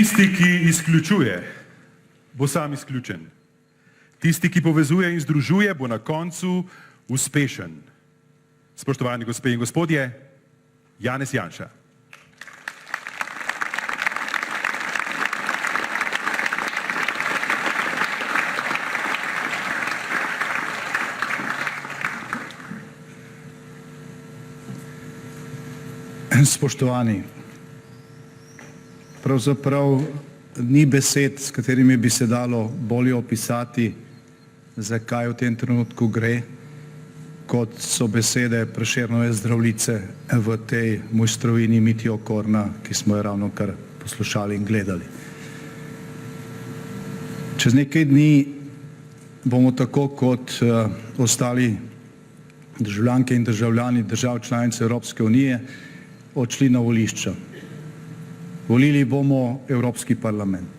Tisti, ki izključuje, bo sam izključen. Tisti, ki povezuje in združuje, bo na koncu uspešen. Spoštovani gospe in gospodje, Janez Janša. Spoštovani, pravzaprav ni besed, s katerimi bi se dalo bolje opisati, zakaj v tem trenutku gre, kot so besede Prešernove Zdravljice v tej mojstrovini Mitje Okorna, ki smo jo ravnokar poslušali in gledali. Čez nekaj dni bomo tako kot ostali državljanke in državljani držav članic Evropske unije odšli na volišča. Volili bomo Evropski parlament.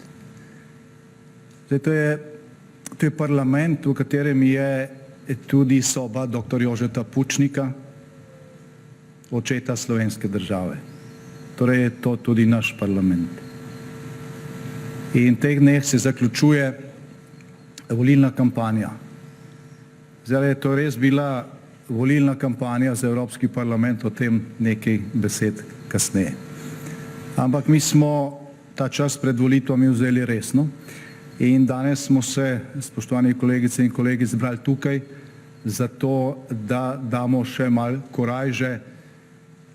Zdaj, to je parlament, v katerem je tudi soba dr. Jožeta Pučnika, očeta slovenske države. Torej je to tudi naš parlament. In teh dneh se zaključuje volilna kampanja. Zdaj je to res bila volilna kampanja za Evropski parlament, o tem nekaj besed kasneje. Ampak mi smo ta čas pred volitvami vzeli resno in danes smo se, spoštovani kolegice in kolegi, zbrali tukaj zato, da damo še malo korajže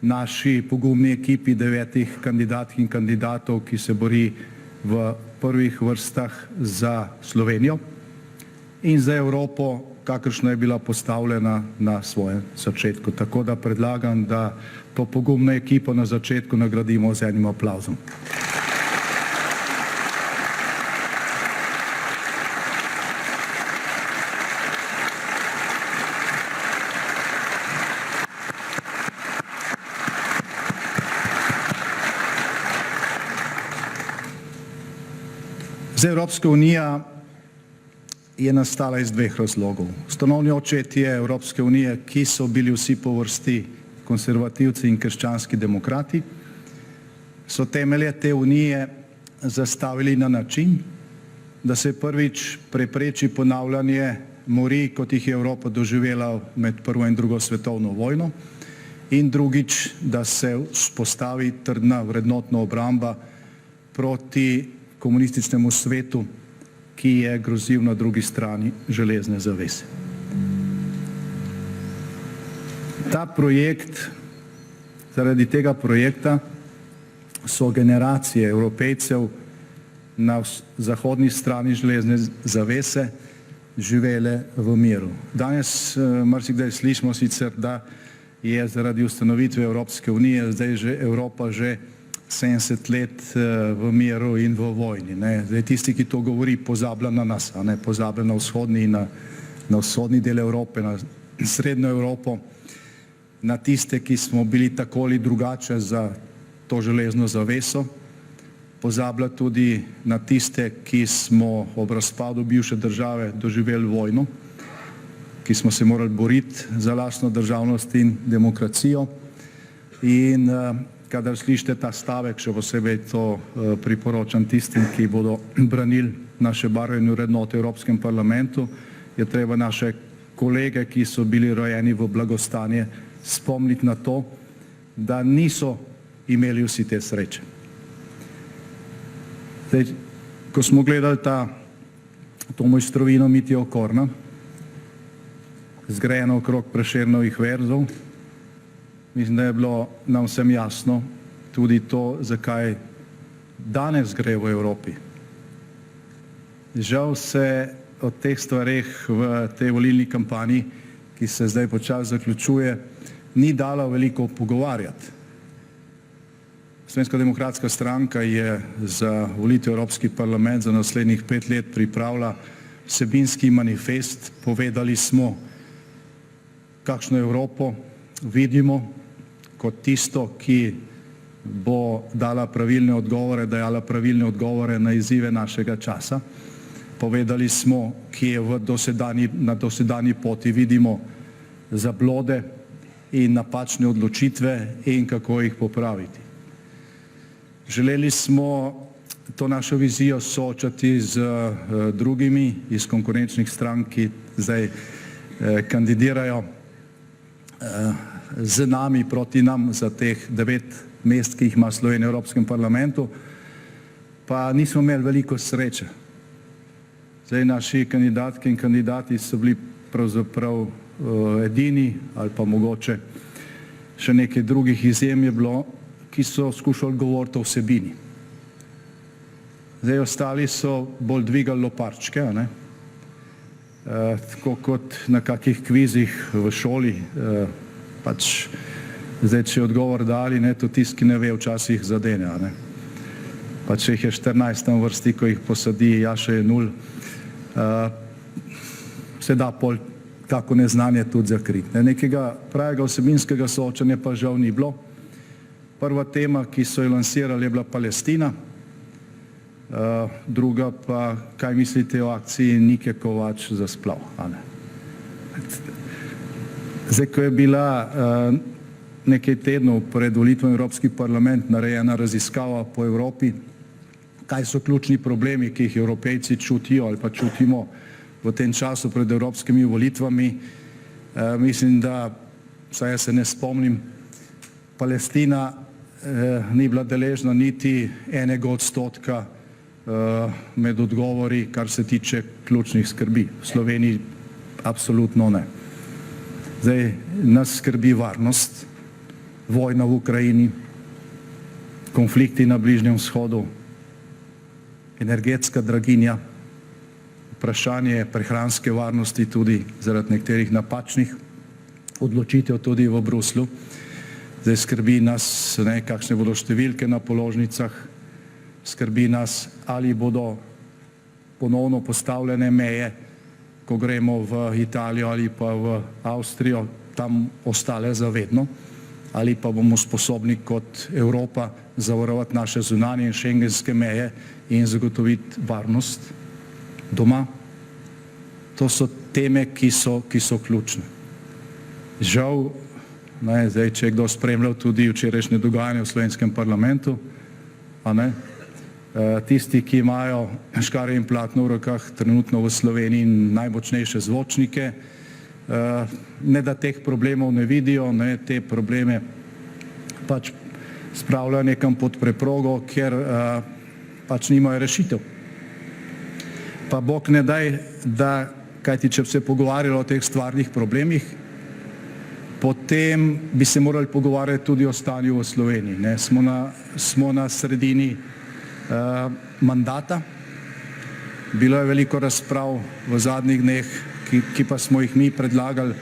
naši pogumni ekipi 9 kandidatk in kandidatov, ki se bori v prvih vrstah za Slovenijo in za Evropo, kakršna je bila postavljena na svojem začetku. Tako da predlagam, da to pogumno ekipo na začetku nagradimo z enim aplavzom. Zdaj, Evropska unija je nastala iz 2 razlogov. Ustanovni očetje Evropske unije, ki so bili vsi po vrsti konservativci in krščanski demokrati, so temelje te unije zastavili na način, da se prvič prepreči ponavljanje morij, kot jih je Evropa doživela med prvo in drugo svetovno vojno, in drugič, da se vzpostavi trdna vrednotna obramba proti komunističnemu svetu, ki je grozil na drugi strani železne zavese. Ta projekt, zaradi tega projekta so generacije Evropejcev na zahodni strani železne zavese živele v miru. Danes marsikdaj slišimo sicer, da je zaradi ustanovitve Evropske unije zdaj že Evropa že 70 let v miru in v vojni. Zdaj, tisti, ki to govori, pozablja na nas, pozablja na vzhodni in na vzhodni del Evrope, na srednjo Evropo, na tiste, ki smo bili tako ali drugače za to železno zaveso, pozablja tudi na tiste, ki smo ob razpadu bivše države doživeli vojno, ki smo se morali boriti za lastno državnost in demokracijo. In kadar slišite ta stavek, še posebej to priporočam tistim, ki bodo branili naše barve in vrednote v Evropskem parlamentu, je treba naše kolege, ki so bili rojeni v blagostanje, spomniti na to, da niso imeli vsi te sreče. Zdaj, ko smo gledali to mojstrovino Mitje Okorna, zgrajeno okrog Prešernovih verzov, mislim, da je bilo nam vsem jasno tudi to, zakaj danes gre v Evropi. Žal se o teh stvareh v tej volilni kampanji, ki se zdaj počasi zaključuje, ni dalo veliko pogovarjati. Slovenska demokratska stranka je za volitev Evropski parlament za naslednjih 5 let pripravila vsebinski manifest. Povedali smo, kakšno Evropo vidimo kot tisto, ki bo dala pravilne odgovore, dajala pravilne odgovore na izzive našega časa. Povedali smo, kje na dosedanji poti vidimo zablode in napačne odločitve in kako jih popraviti. Želeli smo to našo vizijo soočati z drugimi iz konkurenčnih strank, ki zdaj kandidirajo z nami proti nam za teh 9 mest, ki jih ima Slovenija v Evropskem parlamentu, pa nismo imeli veliko sreče. Zdaj naši kandidatke in kandidati so bili pravzaprav edini ali pa mogoče še nekaj drugih izjem je bilo, ki so skušali govoriti o vsebini. Zdaj ostali so bolj dvigali loparčke, tako kot na kakih kvizih v šoli, pač zdaj, če je odgovor dali, to tisti, ki ne ve, včasih zadene, pa če jih je 14 vrsti, ko jih posadi, Jaša je 0, se da pol kako neznanje tudi zakriti. Nekega pravega vsebinskega soočanja pa žal ni bilo. Prva tema, ki so jo lansirali, je bila Palestina, druga pa, kaj mislite o akciji Nike Kovač za splav. Zdaj, ko je bila nekaj tednov pred volitvami v Evropski parlament narejena raziskava po Evropi, kaj so ključni problemi, ki jih Evropejci čutijo ali pa čutimo v tem času pred evropskimi volitvami, mislim, da, vsaj jaz se ne spomnim, Palestina ni bila deležna niti 1% med odgovori, kar se tiče ključnih skrbi. V Sloveniji absolutno ne. Zdaj, nas skrbi varnost, vojna v Ukrajini, konflikti na Bližnjem vzhodu, energetska draginja, vprašanje prehranske varnosti tudi zaradi nekaterih napačnih odločitev tudi v Bruslju. Zdaj skrbi nas, kakšne bodo številke na položnicah, skrbi nas, ali bodo ponovno postavljene meje, ko gremo v Italijo ali pa v Avstrijo, tam ostale zavedno, ali pa bomo sposobni kot Evropa zavarovati naše zunanje in šengenske meje in zagotoviti varnost doma. To so teme, ki so ključne. Žal, zdaj, če je kdo spremljal tudi včerajšnje dogajanje v slovenskem parlamentu, tisti, ki imajo škarje in platno v rokah trenutno v Sloveniji najmočnejše zvočnike, ne da teh problemov ne vidijo, te probleme pač spravljajo nekam pod preprogo, ker pač nimajo rešitev. Pa Bog ne daj, da, kajti če bi se pogovarjali o teh stvarnih problemih, potem bi se morali pogovarjati tudi o stanju v Sloveniji. Smo na sredini mandata, bilo je veliko razprav v zadnjih dneh, ki pa smo jih mi predlagali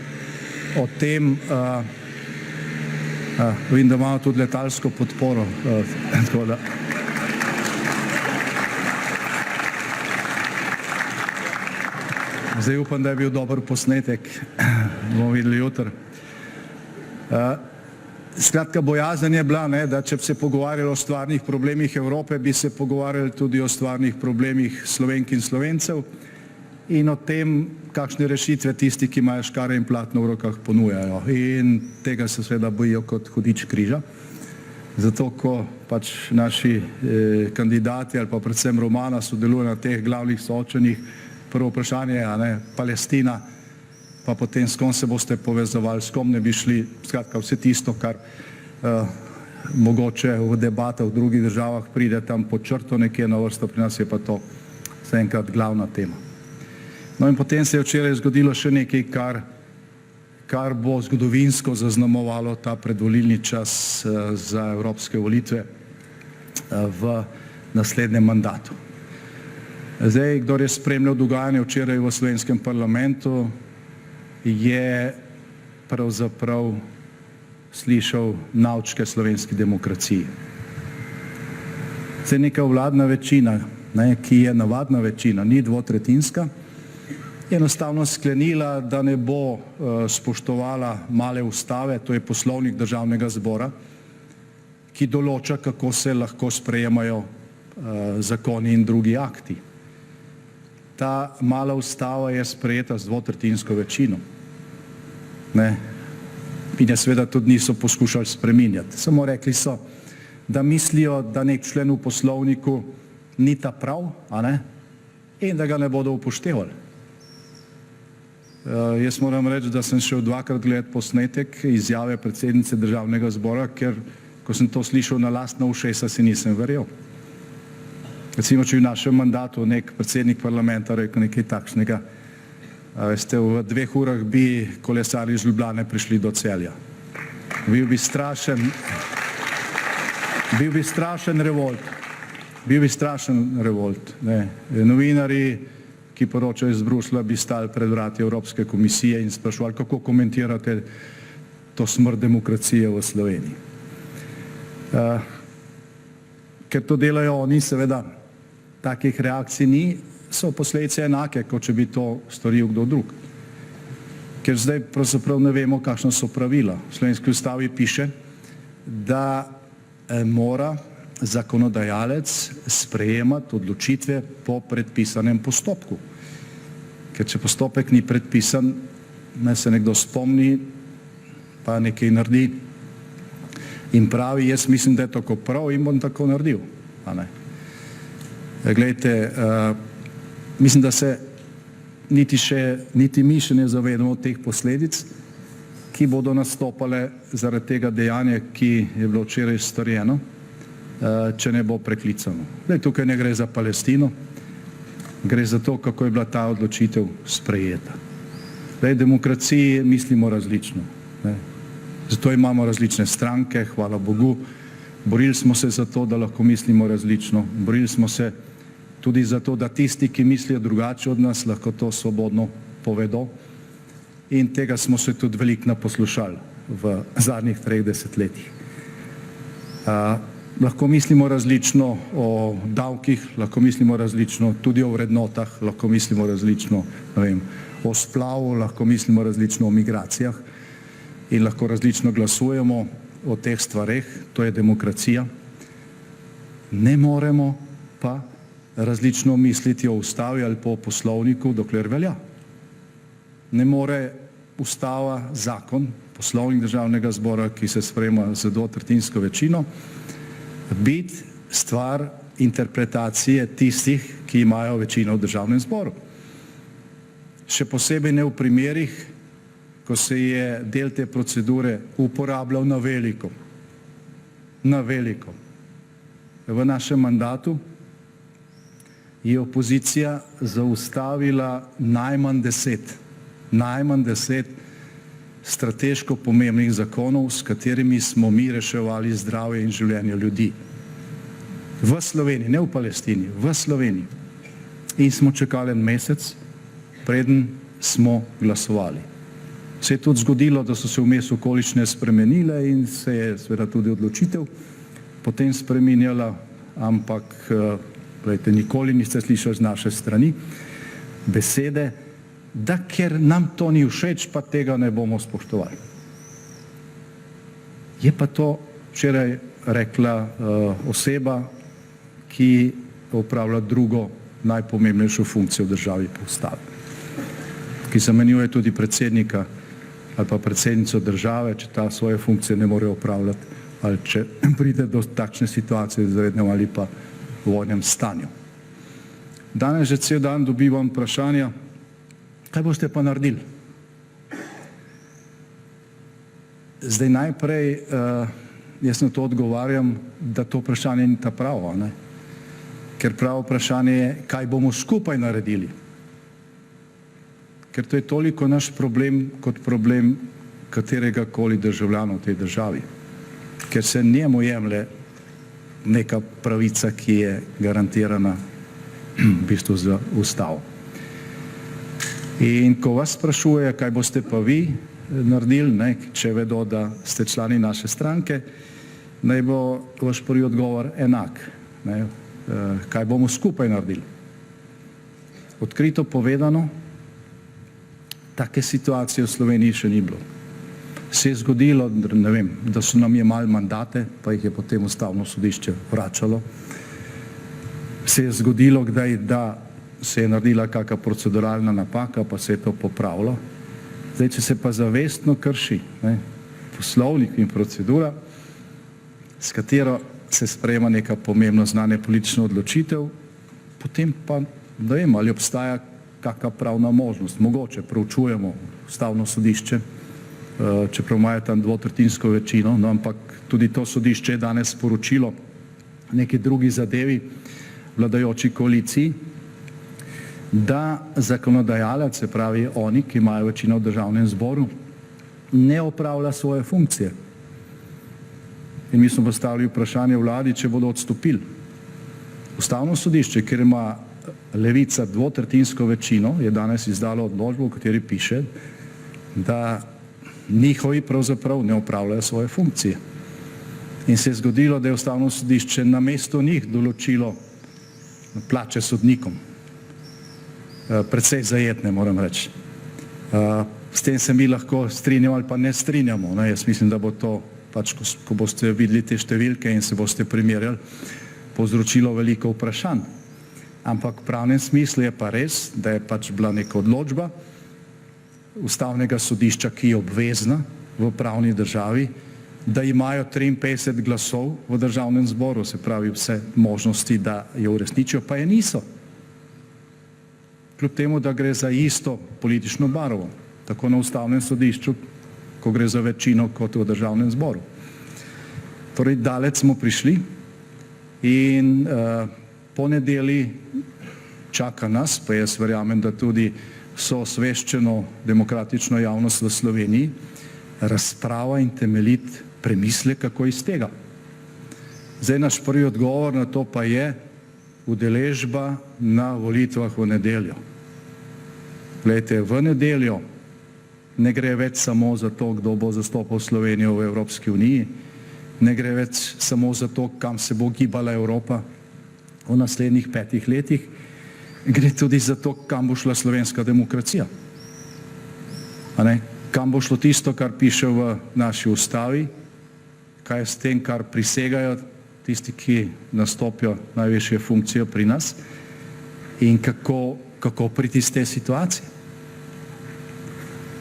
o tem, vidim, da imamo tudi letalsko podporo, tako da. Zdaj upam, da je bil dober posnetek, bomo videli jutri. Skratka, bojazen je bila, da če bi se pogovarjali o stvarnih problemih Evrope, bi se pogovarjali tudi o stvarnih problemih Slovenk in Slovencev in o tem, kakšne rešitve tisti, ki imajo škarje in platno v rokah, ponujajo. In tega se seveda bojijo kot hudič križa. Zato, ko pač naši kandidati ali pa predvsem Romana sodeluje na teh glavnih soočenjih, prvo vprašanje je, Palestina, pa potem s kom se boste povezovali, s kom ne bi šli, skratka vse tisto, kar mogoče v debatah v drugih državah pride tam pod črto nekje na vrsto, pri nas je pa to zaenkrat glavna tema. No in potem se je včeraj zgodilo še nekaj, kar bo zgodovinsko zaznamovalo ta predvolilni čas za evropske volitve v naslednjem mandatu. Zdaj, kdor je spremljal dogajanje včeraj v slovenskem parlamentu, je pravzaprav slišal naučke slovenski demokraciji. Zdaj neka vladna večina, ki je navadna večina, ni dvotretjinska, je enostavno sklenila, da ne bo spoštovala male ustave, to je Poslovnik Državnega zbora, ki določa, kako se lahko sprejemajo zakoni in drugi akti. Ta mala ustava je sprejeta z dvotretjinsko večino. In je seveda tudi niso poskušali spreminjati. Samo rekli so, da mislijo, da nek člen v poslovniku ni ta prav, a ne, in da ga ne bodo upoštevali. Jaz moram reči, da sem šel dvakrat gledati posnetek izjave predsednice Državnega zbora, ker ko sem to slišal na lastna ušesa, si nisem verjel. Recimo, če v našem mandatu nek predsednik parlamenta rekel nekaj takšnega, veste, v 2 urah bi kolesarji iz Ljubljane prišli do Celja. Bil bi strašen revolt. Bil bi strašen revolt. Novinarji, ki poročajo iz Bruslja, bi stali pred vrati Evropske komisije in sprašvali, kako komentirate to smrt demokracije v Sloveniji. Ker to delajo oni, seveda, takih reakcij ni, so posledice enake, kot če bi to storil kdo drug. Ker zdaj pravzaprav ne vemo, kakšna so pravila. V slovenski ustavi piše, da mora zakonodajalec sprejemati odločitve po predpisanem postopku. Ker če postopek ni predpisan, naj se nekdo spomni, pa nekaj naredi in pravi, jaz mislim, da je tako prav in bom tako naredil. Glejte, mislim, da se niti mi še ne zavedamo teh posledic, ki bodo nastopale zaradi tega dejanja, ki je bilo včeraj storjeno, če ne bo preklicano. Tukaj ne gre za Palestino, gre za to, kako je bila ta odločitev sprejeta. V demokraciji mislimo različno. Zato imamo različne stranke, hvala Bogu. Borili smo se za to, da lahko mislimo različno. Borili smo se tudi za to, da tisti, ki mislijo drugače od nas, lahko to svobodno povedo. In tega smo se tudi veliko naposlušali v zadnjih 3 desetletjih. Lahko mislimo različno o davkih, lahko mislimo različno tudi o vrednotah, lahko mislimo različno, ne vem, o splavu, lahko mislimo različno o migracijah in lahko različno glasujemo o teh stvareh, to je demokracija. Ne moremo pa različno misliti o ustavi ali po poslovniku, dokler velja. Ne more ustava, zakon, poslovnik Državnega zbora, ki se sprejema z 2/3 večino, biti stvar interpretacije tistih, ki imajo večino v Državnem zboru. Še posebej ne v primerih, ko se je del te procedure uporabljal na veliko. Na veliko. V našem mandatu je opozicija zaustavila najmanj 10 strateško pomembnih zakonov, s katerimi smo mi reševali zdravje in življenje ljudi. V Sloveniji, ne v Palestini, v Sloveniji. In smo čakali 1 mesec, preden smo glasovali. Se je tudi zgodilo, da so se vmes okoliščine spremenile in se je seveda tudi odločitev potem spreminjala, ampak nikoli niste slišali z naše strani besede, da ker nam to ni všeč, pa tega ne bomo spoštovali. Je pa to včeraj rekla oseba, ki opravlja drugo najpomembnejšo funkcijo v državi po ustavi, ki zamenjuje tudi predsednika ali pa predsednico države, če ta svoje funkcije ne more opravljati ali če pride do takšne situacije v izrednem ali pa vojnem stanju. Danes že cel dan dobivam vprašanja, kaj boste pa naredili? Zdaj najprej, jaz na to odgovarjam, da to vprašanje ni ta pravo, ne? Ker pravo vprašanje je, kaj bomo skupaj naredili. Ker to je toliko naš problem, kot problem katerega koli državljana v tej državi. Ker se njemu jemlje neka pravica, ki je garantirana v bistvu za ustavo. In ko vas sprašuje, kaj boste pa vi naredili, če vedo, da ste člani naše stranke, naj bo vaš prvi odgovor enak. Kaj bomo skupaj naredili? Odkrito povedano, take situacije v Sloveniji še ni bilo. Se je zgodilo, ne vem, da so nam jemali mandate, pa jih je potem Ustavno sodišče vračalo. Se je zgodilo kdaj, da se je naredila kakšna proceduralna napaka, pa se je to popravilo. Zdaj, če se pa zavestno krši poslovnik in procedura, s katero se sprejema neka pomembno znana politična odločitev, potem pa ne vem, ali obstaja kakšna pravna možnost. Mogoče proučujemo Ustavno sodišče, čeprav imajo tam dvotretjinsko večino, no, ampak tudi to sodišče je danes sporočilo neki drugi zadevi vladajoči koaliciji, da zakonodajalec, se pravi oni, ki imajo večino v državnem zboru, ne opravlja svoje funkcije. In mi smo postavili vprašanje vladi, če bodo odstopili. Ustavno sodišče, kjer ima Levica dvotretjinsko večino, je danes izdalo odločbo, v kateri piše, da njihovi pravzaprav ne opravljajo svoje funkcije. In se je zgodilo, da je Ustavno sodišče namesto njih določilo plače sodnikom. Precej zajetne, moram reči. S tem se mi lahko strinjamo ali pa ne strinjamo. Jaz mislim, da bo to, pač, ko boste videli te številke in se boste primerjali, povzročilo veliko vprašanj. Ampak v pravnem smislu je pa res, da je pač bila neka odločba Ustavnega sodišča, ki je obvezna v pravni državi, da imajo 53 glasov v državnem zboru, se pravi vse možnosti, da jo uresničijo, pa je niso. Kljub temu, da gre za isto politično barvo, tako na Ustavnem sodišču, ko gre za večino, kot v državnem zboru. Torej, daleč smo prišli in po nedelji čaka nas, pa jaz verjamem, da tudi so osveščeno demokratično javnost v Sloveniji, razprava in temeljit premislek, kako iz tega. Zdaj naš prvi odgovor na to pa je udeležba na volitvah v nedeljo. Glejte, v nedeljo ne gre več samo za to, kdo bo zastopal Slovenijo v Evropski uniji, ne gre več samo za to, kam se bo gibala Evropa v naslednjih 5 letih, gre tudi za to, kam bo šla slovenska demokracija. Kam bo šlo tisto, kar piše v naši ustavi, kaj je s tem, kar prisegajo tisti, ki nastopijo najvišje funkcije pri nas in kako priti iz te situacije.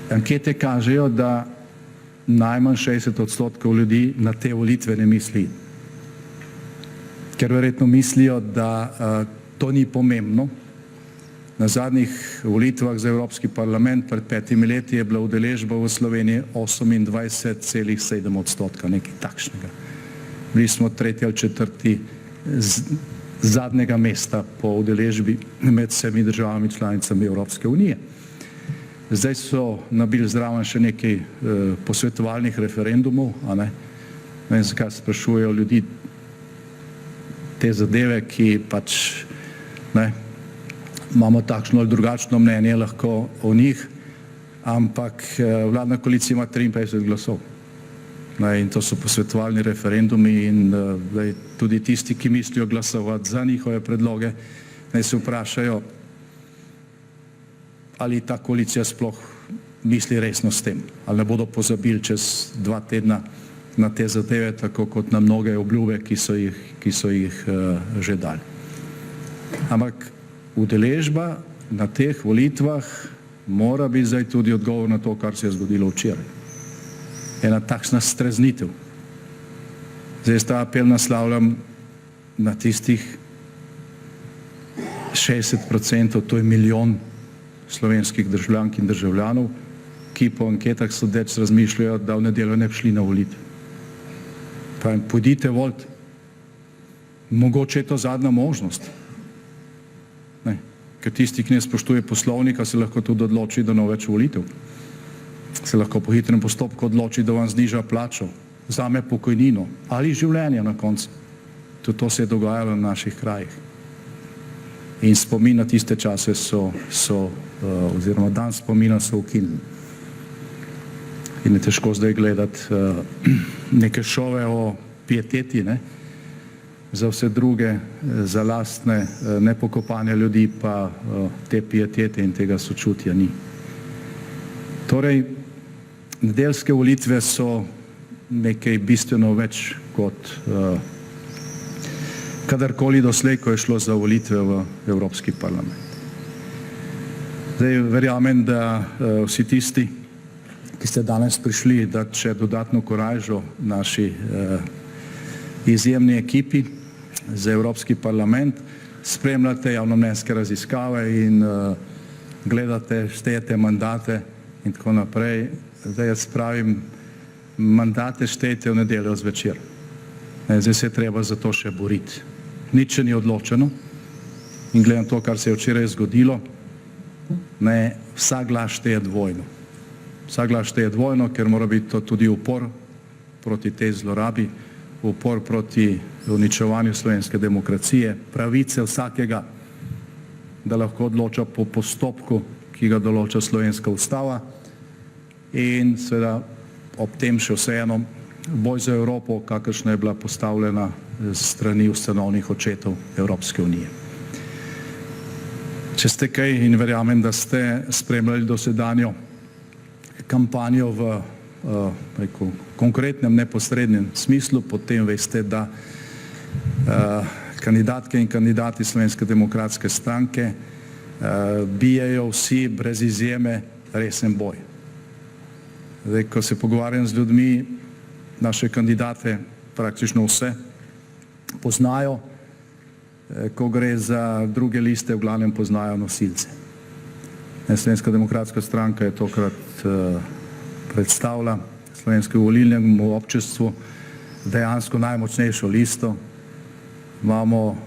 Ankete kažejo, da najmanj 60% ljudi na te volitve ne misli, ker verjetno mislijo, da to ni pomembno. Na zadnjih volitvah za Evropski parlament pred 5 leti je bila udeležba v Sloveniji 28,7%, nekaj takšnega. Bili smo 3. ali 4. z zadnjega mesta po udeležbi med vsemi državami članicami Evropske unije. Zdaj so nabili zraven še nekaj posvetovalnih referendumov, ne vem, zakaj sprašujejo ljudi te zadeve, ki pač imamo takšno ali drugačno mnenje lahko o njih, ampak vladna koalicija ima 53 glasov. In to so posvetovalni referendumi in tudi tisti, ki mislijo glasovati za njihove predloge, naj se vprašajo, ali ta koalicija sploh misli resno s tem, ali ne bodo pozabili čez 2 tedna na te zadeve, tako kot na mnoge obljube, ki so jih že dali. Ampak udeležba na teh volitvah mora biti zdaj tudi odgovor na to, kar se je zgodilo včeraj. Ena takšna streznitev. Zdaj ta apel naslavljam na tistih 60%, to je milijon slovenskih državljank in državljanov, ki po anketah sodeč razmišljajo, da v nedeljo ne bi šli na volitve. Pravim, pojdite voliti. Mogoče je to zadnja možnost. Ker tisti, ki ne spoštuje poslovnika, se lahko tudi odloči, da ne bo več volitev. Se lahko po hitrem postopku odloči, da vam zniža plačo, vzame pokojnino ali življenje na koncu. Tudi to se je dogajalo na naših krajih. In spomin na tiste čase oziroma dan spomina so ukinili. In je težko zdaj gledati neke šove o pieteti, za vse druge, za lastne nepokopanje ljudi, pa te pietete in tega sočutja ni. Torej, nedeljske volitve so nekaj bistveno več kot kadarkoli doslej, ko je šlo za volitve v Evropski parlament. Zdaj verjamem, da vsi tisti, ki ste danes prišli, da če dodatno korajžo naši izjemni ekipi za Evropski parlament, spremljate javnomnenjske raziskave in gledate, štejete mandate in tako naprej. Zdaj jaz pravim, mandate štejte v nedeljo zvečer. Zdaj se je treba za to še boriti. Nič še ni odločeno in gledam to, kar se je včeraj zgodilo, vsak glas šteje dvojno. Vsak glas šteje dvojno, ker mora biti to tudi upor proti tej zlorabi, upor proti uničevanju slovenske demokracije, pravice vsakega, da lahko odloča po postopku, ki ga določa slovenska ustava in seveda ob tem še vseeno boj za Evropo, kakršna je bila postavljena strani ustanovnih očetov Evropske unije. Če ste kaj, in verjamem, da ste spremljali dosedanjo kampanjo v konkretnem, neposrednem smislu, potem veste, da kandidatke in kandidati Slovenske demokratske stranke bijejo vsi brez izjeme resen boj. Zdaj, ko se pogovarjam z ljudmi, naše kandidate praktično vse poznajo, ko gre za druge liste, v glavnem poznajo nosilce. Slovenska demokratska stranka je tokrat predstavila slovenskemu volilnemu občestvu dejansko najmočnejšo listo. Imamo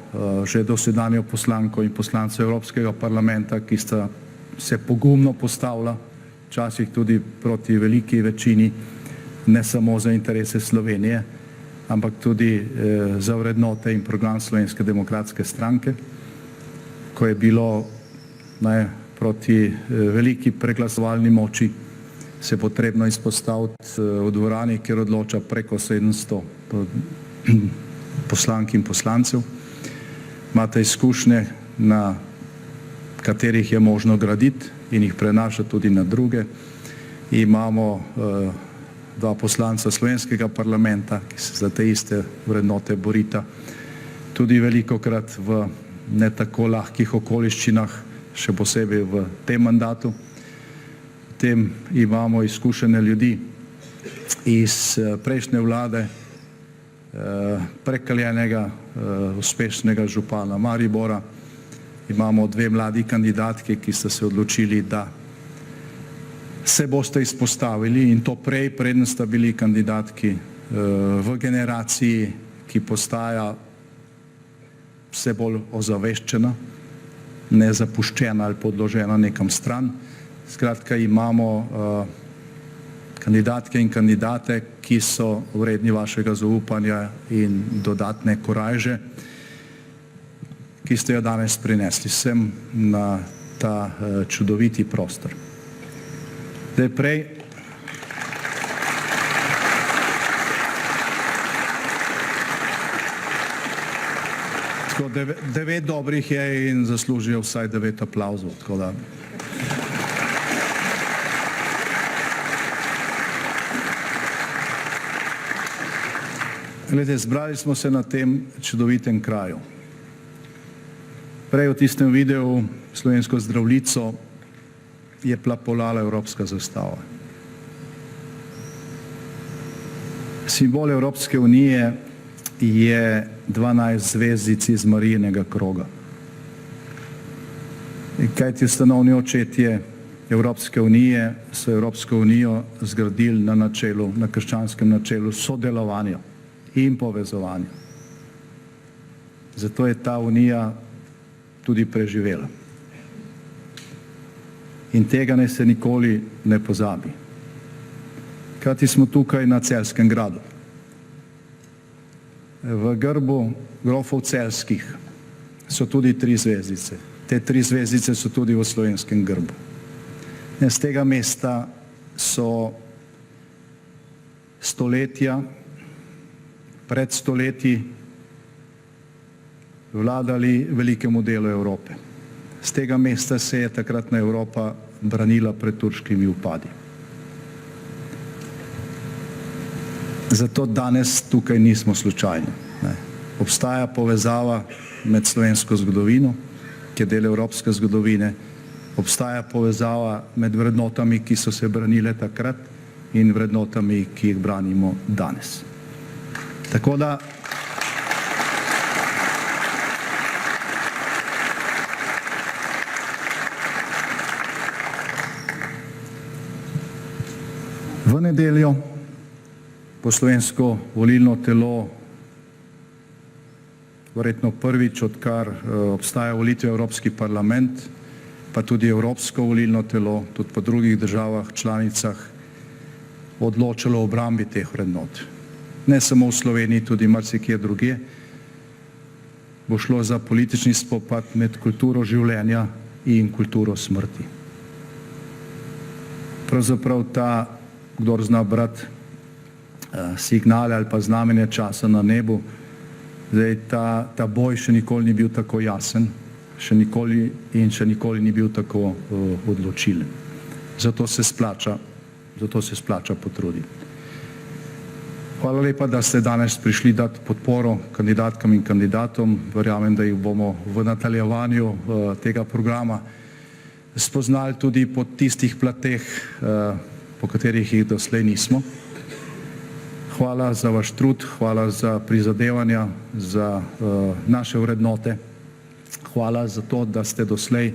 že dosedanjo poslanko in poslance Evropskega parlamenta, ki sta se pogumno postavila, včasih tudi proti veliki večini, ne samo za interese Slovenije, ampak tudi za vrednote in program Slovenske demokratske stranke, ko je bilo proti veliki preglasovalni moči se potrebno izpostaviti v dvorani, kjer odloča preko 700 poslank in poslancev. Imate izkušnje, na katerih je možno graditi in jih prenašati tudi na druge. Imamo dva poslanca slovenskega parlamenta, ki se za te iste vrednote borita, tudi velikokrat v ne tako lahkih okoliščinah, še posebej v tem mandatu. Potem imamo izkušene ljudi iz prejšnje vlade, prekaljenega, uspešnega župana Maribora. Imamo dve mladi kandidatki, ki sta se odločili, da se boste izpostavili in to prej, preden sta bili kandidatki v generaciji, ki postaja vse bolj ozaveščena, ne zapuščena ali podložena nekam stran. Skratka, imamo kandidatke in kandidate, ki so vredni vašega zaupanja in dodatne korajže, ki ste jo danes prinesli sem na ta čudoviti prostor. Zdaj prej tako 9 dobrih je in zaslužijo vsaj 9 aplavzov, tako da Glede, zbrali smo se na tem čudovitem kraju. Prej v tistem videu slovensko zdravljico je plapolala evropska zastava. Simbol Evropske unije je 12 zvezdic iz Marijinega kroga. Kajti ustanovni očetje Evropske unije so Evropsko unijo zgradili na načelu, na krščanskem načelu sodelovanja in povezovanja. Zato je ta unija tudi preživela. In tega ne se nikoli ne pozabi. Krati smo tukaj na Celjskem gradu. V grbu grofov celjskih so tudi 3 zvezdice. Te 3 zvezdice so tudi v slovenskem grbu. Z tega mesta so stoletja, pred stoletji vladali velikemu delu Evrope. Z tega mesta se je takratna Evropa branila pred turškimi upadi. Zato danes tukaj nismo slučajni. Obstaja povezava med slovensko zgodovino, ki je del evropske zgodovine, obstaja povezava med vrednotami, ki so se branile takrat in vrednotami, ki jih branimo danes. Tako da V nedeljo bo slovensko volilno telo verjetno prvič, odkar obstaja volitve v Evropski parlament, pa tudi Evropsko volilno telo, tudi po drugih državah, članicah, odločalo o obrambi teh vrednot. Ne samo v Sloveniji, tudi marsikje drugje. Bo šlo za politični spopad med kulturo življenja in kulturo smrti. Pravzaprav ta, kdor zna brati signale ali pa znamenje časa na nebu, zdaj ta boj še nikoli ni bil tako jasen, še nikoli ni bil tako odločilen. Zato se splača potruditi. Hvala lepa, da ste danes prišli dati podporo kandidatkam in kandidatom. Verjamem, da jih bomo v nadaljevanju tega programa spoznali tudi po tistih plateh, po katerih jih doslej nismo. Hvala za vaš trud, hvala za prizadevanja, za naše vrednote. Hvala za to, da ste doslej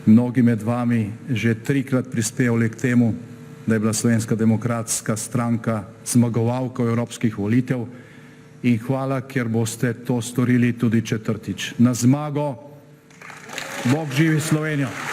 mnogi med vami že 3-krat prispevali k temu, da je bila Slovenska demokratska stranka zmagovalka evropskih volitev, in hvala, ker boste to storili tudi 4. Na zmago! Bog živi Slovenijo!